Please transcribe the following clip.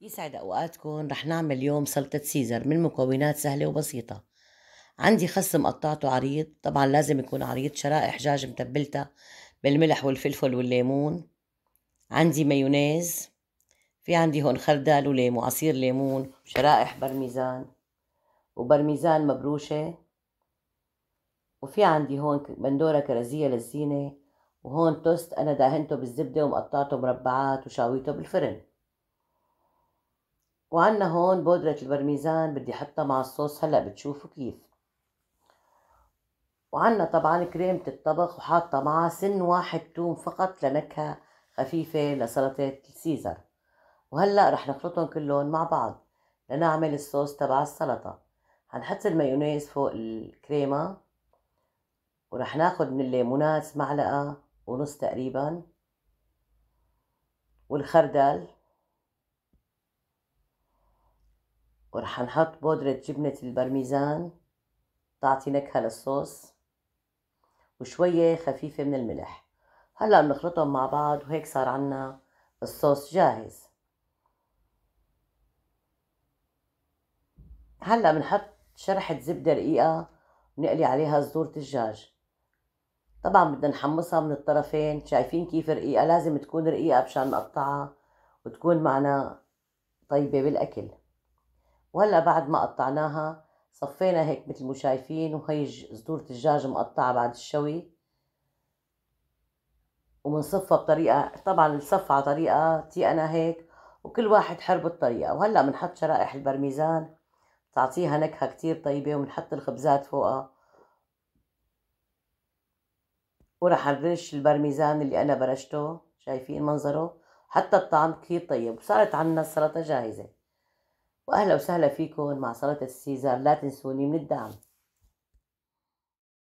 يسعد أوقاتكم. رح نعمل اليوم سلطة سيزر من مكونات سهلة وبسيطة. عندي خس مقطعته عريض، طبعا لازم يكون عريض، شرائح دجاج متبلتها بالملح والفلفل والليمون. عندي مايونيز، في عندي هون خردل وليمون، عصير ليمون، شرائح برميزان وبرميزان مبروشة، وفي عندي هون بندورة كرزية للزينة، وهون توست أنا داهنته بالزبدة ومقطعته مربعات وشاويته بالفرن. وعنا هون بودرة البرميزان بدي حطها مع الصوص، هلأ بتشوفوا كيف. وعنا طبعا كريمة الطبخ وحاطة معها سن واحد توم فقط لنكهة خفيفة لسلطة السيزر. وهلأ رح نخلطهم كلهم مع بعض لنعمل الصوص تبع السلطة. هنحط المايونيز فوق الكريمة، ورح ناخد من الليمونات معلقة ونص تقريبا، والخردل، ورح نحط بودرة جبنة البرميزان تعطي نكهة للصوص، وشوية خفيفة من الملح. هلأ بنخلطهم مع بعض وهيك صار عنا الصوص جاهز. هلأ بنحط شرحة زبدة رقيقة ونقلي عليها صدور الدجاج. طبعا بدنا نحمصها من الطرفين، شايفين كيف رقيقة؟ لازم تكون رقيقة مشان نقطعها وتكون معنا طيبة بالأكل. وهلأ بعد ما قطعناها صفينا هيك مثل ما شايفين، وهي صدور الدجاج مقطعة بعد الشوي، ومنصفها بطريقة، طبعا الصف على طريقتي أنا هيك، وكل واحد حر بالطريقة. وهلأ بنحط شرائح البرميزان تعطيها نكهة كتير طيبة، وبنحط الخبزات فوقها، وراح نرش البرميزان اللي أنا برشته، شايفين منظره؟ حتى الطعم كتير طيب، وصارت عنا السلطة جاهزة. وأهلا وسهلا فيكم مع سلطة السيزر. لا تنسوني من الدعم.